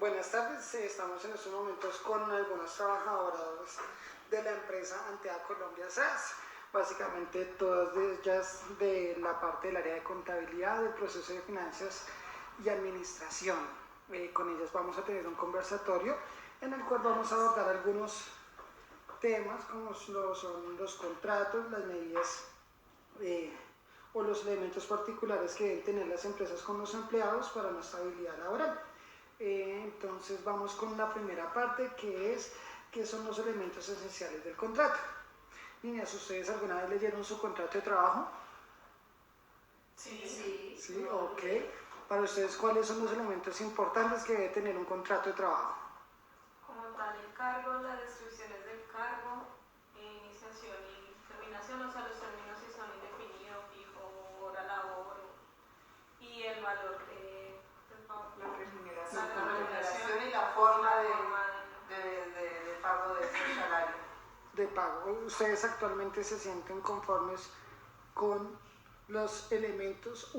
Buenas tardes, estamos en estos momentos con algunas trabajadoras de la empresa Antea Colombia SAS, básicamente todas de ellas de la parte del área de contabilidad, del proceso de finanzas y administración. Con ellas vamos a tener un conversatorio en el cual vamos a abordar algunos temas como son los contratos, las medidas o los elementos particulares que deben tener las empresas con los empleados para una estabilidad laboral. Entonces vamos con la primera parte, que es qué son los elementos esenciales del contrato. Niñas, ¿ustedes alguna vez leyeron su contrato de trabajo? Sí. Sí, ok. Para ustedes, ¿cuáles son los elementos importantes que debe tener un contrato de trabajo? Como tal, el cargo, las descripciones del cargo, iniciación y terminación, o sea, los términos si son indefinidos, fijo, hora labor, y el valor la remuneración y la forma de pago de ese salario. De pago. ¿Ustedes actualmente se sienten conformes con los elementos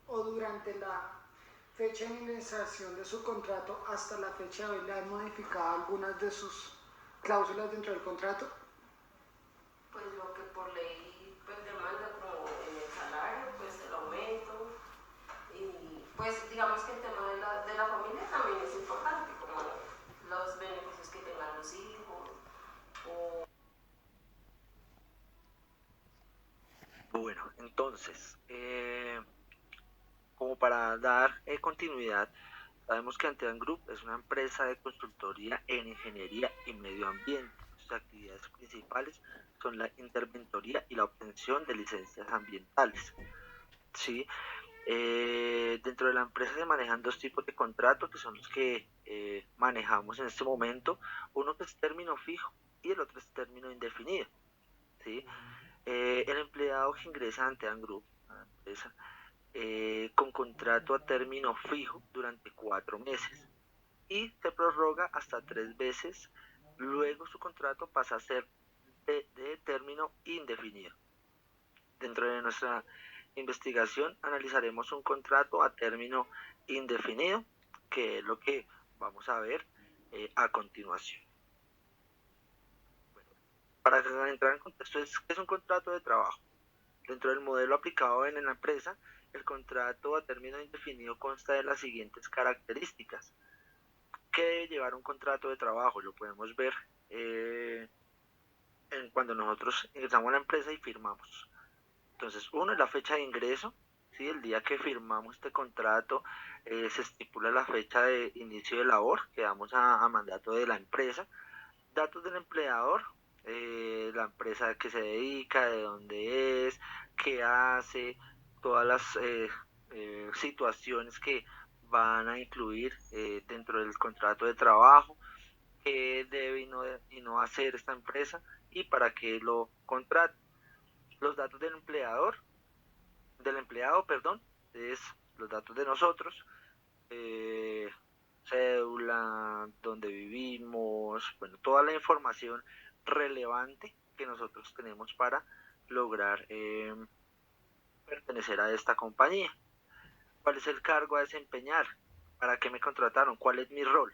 o durante la fecha de iniciación de su contrato hasta la fecha de hoy le han modificado algunas de sus cláusulas dentro del contrato? Pues lo que por ley pues demanda, como en el salario, pues el aumento, y pues digamos que el tema de la familia también es importante, como los beneficios que tengan los hijos o... Bueno, entonces, como para dar continuidad, sabemos que Antean Group es una empresa de consultoría en ingeniería y medio ambiente. Sus actividades principales son la interventoría y la obtención de licencias ambientales. ¿Sí? Dentro de la empresa se manejan dos tipos de contratos que son los que manejamos en este momento. Uno que es término fijo y el otro es término indefinido. ¿Sí? El empleado que ingresa ante Antean Group, a la empresa, con contrato a término fijo durante 4 meses y se prorroga hasta 3 veces. Luego su contrato pasa a ser de término indefinido. Dentro de nuestra investigación analizaremos un contrato a término indefinido, que es lo que vamos a ver a continuación. Bueno, para entrar en contexto, ¿qué es un contrato de trabajo? Dentro del modelo aplicado en la empresa, el contrato a término indefinido consta de las siguientes características. ¿Qué debe llevar un contrato de trabajo? Lo podemos ver cuando nosotros ingresamos a la empresa y firmamos. Entonces, uno es la fecha de ingreso. ¿Sí? El día que firmamos este contrato se estipula la fecha de inicio de labor que damos a mandato de la empresa. Datos del empleador, la empresa a que se dedica, de dónde es, qué hace, todas las situaciones que van a incluir dentro del contrato de trabajo, qué debe y no hacer esta empresa y para qué lo contrata. Los datos del empleado, perdón, es los datos de nosotros, eh, cédula, dónde vivimos, bueno, toda la información relevante que nosotros tenemos para lograr pertenecer a esta compañía. ¿Cuál es el cargo a desempeñar? ¿Para qué me contrataron? ¿Cuál es mi rol?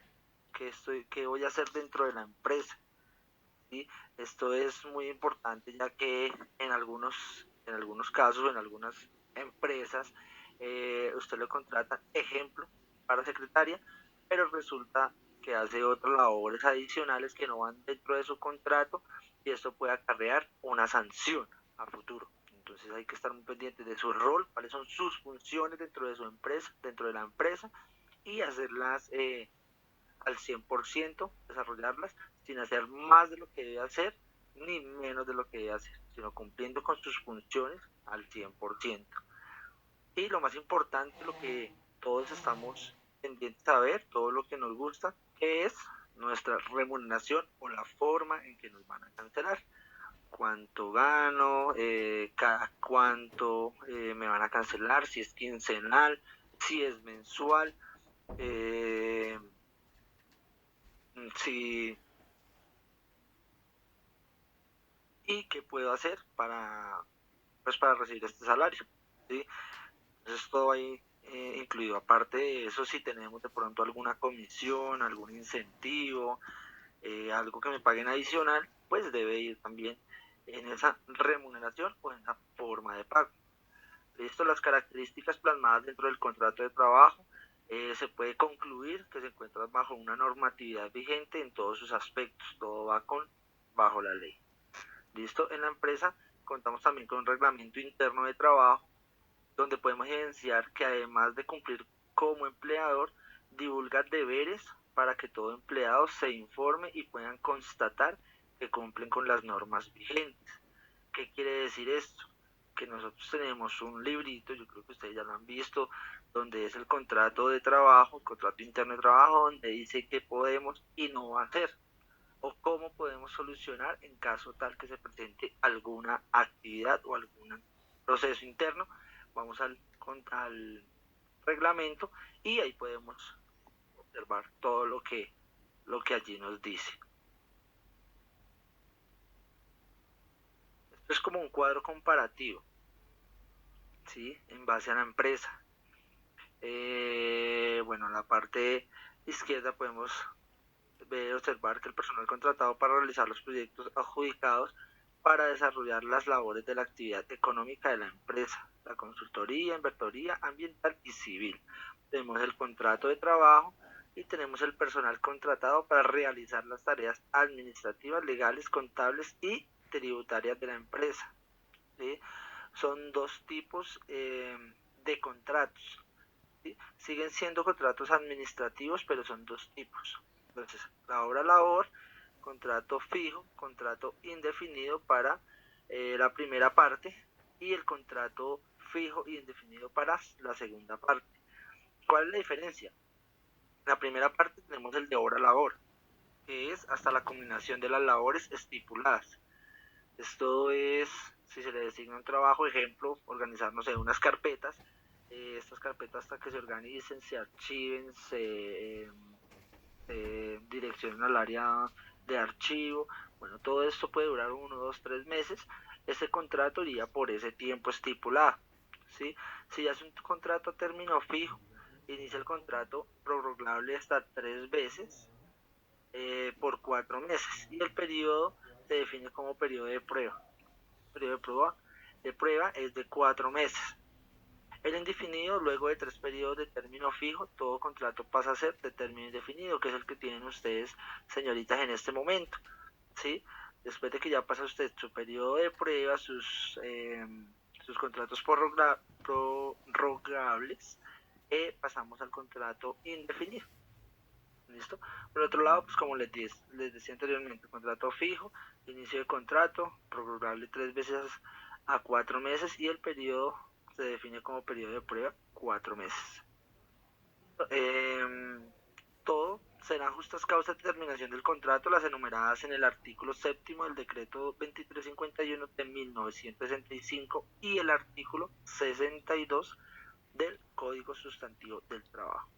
¿Qué voy a hacer dentro de la empresa? ¿Sí? Esto es muy importante ya que en algunos casos o en algunas empresas usted le contrata, ejemplo, para secretaria, pero resulta que hace otras labores adicionales que no van dentro de su contrato y esto puede acarrear una sanción a futuro. Entonces hay que estar muy pendiente de su rol, cuáles son sus funciones dentro de su empresa, dentro de la empresa y hacerlas al 100%, desarrollarlas sin hacer más de lo que debe hacer ni menos de lo que debe hacer, sino cumpliendo con sus funciones al 100%. Y lo más importante, lo que todos estamos pendientes a ver, todo lo que nos gusta, que es nuestra remuneración o la forma en que nos van a cancelar. Cuánto gano, cada cuánto me van a cancelar, si es quincenal, si es mensual, eh, si y qué puedo hacer para, pues, para recibir este salario. ¿Sí? Entonces todo ahí incluido aparte de eso, si tenemos de pronto alguna comisión, algún incentivo, algo que me paguen adicional, pues debe ir también en esa remuneración o en esa forma de pago. Listo, las características plasmadas dentro del contrato de trabajo, se puede concluir que se encuentra bajo una normatividad vigente en todos sus aspectos, todo va bajo la ley. Listo, en la empresa contamos también con un reglamento interno de trabajo, donde podemos evidenciar que además de cumplir como empleador, divulga deberes para que todo empleado se informe y puedan constatar que cumplen con las normas vigentes. ¿Qué quiere decir esto? Que nosotros tenemos un librito, yo creo que ustedes ya lo han visto, donde es el contrato de trabajo, el contrato interno de trabajo, donde dice qué podemos y no va a hacer, o cómo podemos solucionar en caso tal que se presente alguna actividad o algún proceso interno. Vamos al reglamento y ahí podemos observar todo lo que allí nos dice. Esto es como un cuadro comparativo, ¿sí? En base a la empresa. Bueno, en la parte izquierda podemos observar que el personal contratado para realizar los proyectos adjudicados para desarrollar las labores de la actividad económica de la empresa, la consultoría, inventoría ambiental y civil. Tenemos el contrato de trabajo y tenemos el personal contratado para realizar las tareas administrativas, legales, contables y tributarias de la empresa, ¿sí? Son dos tipos de contratos, ¿sí? Siguen siendo contratos administrativos, pero son dos tipos. Entonces, la obra labor, contrato fijo, contrato indefinido para la primera parte y el contrato fijo y indefinido para la segunda parte. ¿Cuál es la diferencia? En la primera parte tenemos el de obra labor, que es hasta la combinación de las labores estipuladas. Esto es, si se le designa un trabajo, ejemplo, organizar, no sé, unas carpetas, estas carpetas hasta que se organicen, se archiven, se direccionen al área de archivo. Bueno, todo esto puede durar 1, 2, 3 meses. Ese contrato iría por ese tiempo estipulado, ¿sí? Si ya es un contrato a término fijo, inicia el contrato prorrogable hasta 3 veces por 4 meses y el periodo se define como periodo de prueba. El periodo de prueba es de 4 meses. El indefinido, luego de 3 periodos de término fijo, todo contrato pasa a ser de término indefinido, que es el que tienen ustedes, señoritas, en este momento, ¿sí? Después de que ya pasa usted su periodo de prueba, sus contratos prorrogables, pasamos al contrato indefinido. ¿Listo? Por otro lado, pues como les decía anteriormente, contrato fijo, inicio de contrato, prorrogable 3 veces a 4 meses y el periodo se define como periodo de prueba 4 meses. Todo serán justas causas de terminación del contrato, las enumeradas en el artículo 7 del decreto 2351 de 1965 y el artículo 62 del Código Sustantivo del Trabajo.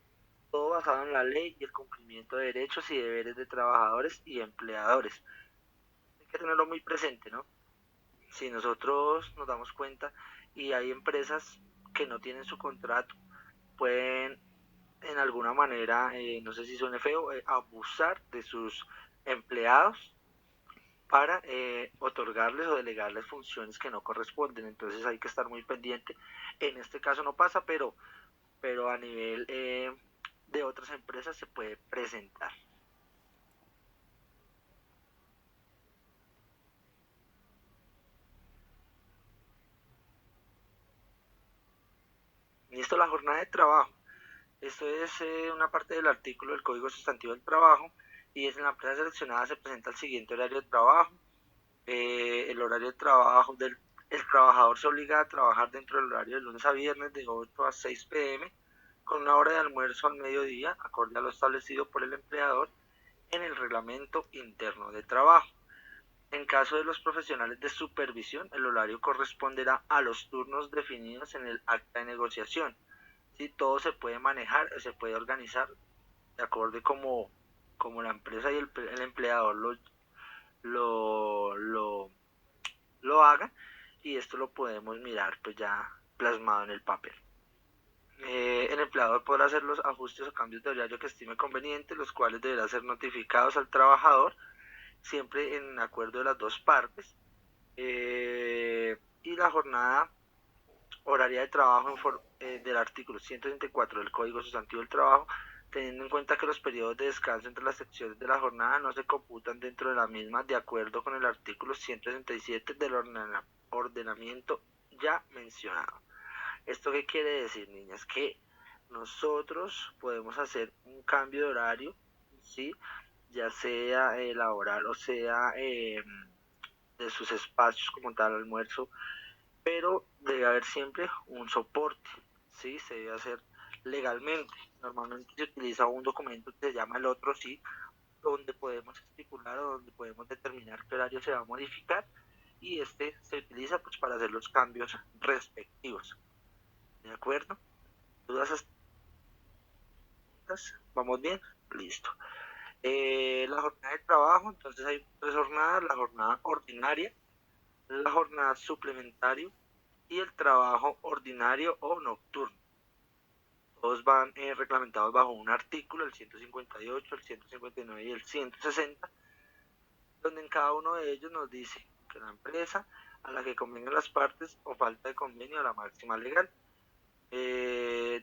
Todo basado en la ley y el cumplimiento de derechos y deberes de trabajadores y empleadores. Hay que tenerlo muy presente, ¿no? Si nosotros nos damos cuenta y hay empresas que no tienen su contrato, pueden en alguna manera, no sé si suene feo, abusar de sus empleados para otorgarles o delegarles funciones que no corresponden. Entonces hay que estar muy pendiente. En este caso no pasa, pero a nivel de otras empresas se puede presentar. Listo, la jornada de trabajo. Esto es una parte del artículo del Código Sustantivo del Trabajo y es en la empresa seleccionada se presenta el siguiente horario de trabajo. El horario de trabajo el trabajador se obliga a trabajar dentro del horario de lunes a viernes de 8 a 6 pm con una hora de almuerzo al mediodía, acorde a lo establecido por el empleador en el reglamento interno de trabajo. En caso de los profesionales de supervisión, el horario corresponderá a los turnos definidos en el acta de negociación. ¿Sí? Todo se puede manejar, se puede organizar de acuerdo como la empresa y el empleador lo haga, y esto lo podemos mirar pues ya plasmado en el papel. El empleador podrá hacer los ajustes o cambios de horario que estime conveniente, los cuales deberán ser notificados al trabajador, siempre en acuerdo de las dos partes. Y la jornada horaria de trabajo del artículo 134 del Código Sustantivo del Trabajo, teniendo en cuenta que los periodos de descanso entre las secciones de la jornada no se computan dentro de la misma, de acuerdo con el artículo 167 del ordenamiento ya mencionado. ¿Esto qué quiere decir, niñas? Que nosotros podemos hacer un cambio de horario, ¿sí? Ya sea laboral o sea de sus espacios como tal, almuerzo, pero debe haber siempre un soporte, ¿sí? Se debe hacer legalmente. Normalmente se utiliza un documento que se llama el otro sí, donde podemos estipular o donde podemos determinar qué horario se va a modificar, y este se utiliza pues para hacer los cambios respectivos. ¿De acuerdo? ¿Dudas hasta? ¿Vamos bien? Listo. La jornada de trabajo, entonces hay tres jornadas: la jornada ordinaria, la jornada suplementaria y el trabajo ordinario o nocturno. Todos van reglamentados bajo un artículo, el 158, el 159 y el 160, donde en cada uno de ellos nos dice que la empresa a la que convengan las partes o falta de convenio a la máxima legal.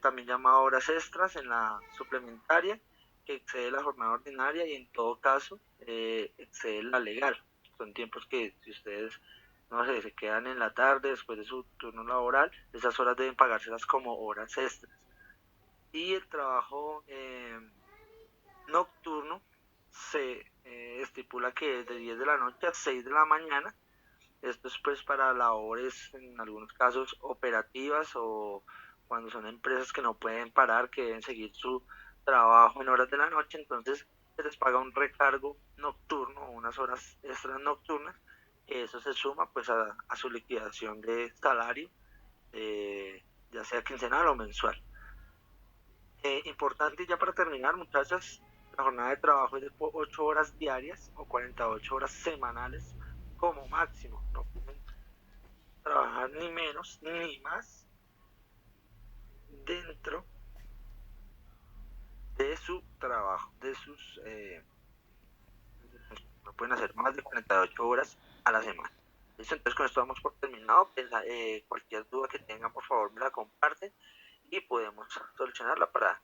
También llama horas extras en la suplementaria, que excede la jornada ordinaria y en todo caso excede la legal. Son tiempos que si ustedes, no sé, se quedan en la tarde después de su turno laboral, esas horas deben pagárselas como horas extras. Y el trabajo nocturno se estipula que es de 10 de la noche a 6 de la mañana. Esto es pues para labores en algunos casos operativas o cuando son empresas que no pueden parar, que deben seguir su trabajo en horas de la noche, entonces se les paga un recargo nocturno, unas horas extras nocturnas, que eso se suma pues a su liquidación de salario, ya sea quincenal o mensual. Importante ya para terminar, muchachas, la jornada de trabajo es de 8 horas diarias o 48 horas semanales como máximo. No pueden trabajar ni menos ni más dentro de su trabajo, de sus... no pueden hacer más de 48 horas a la semana. ¿Listo? Entonces con esto damos por terminado. Cualquier duda que tengan, por favor, me la comparten y podemos solucionarla para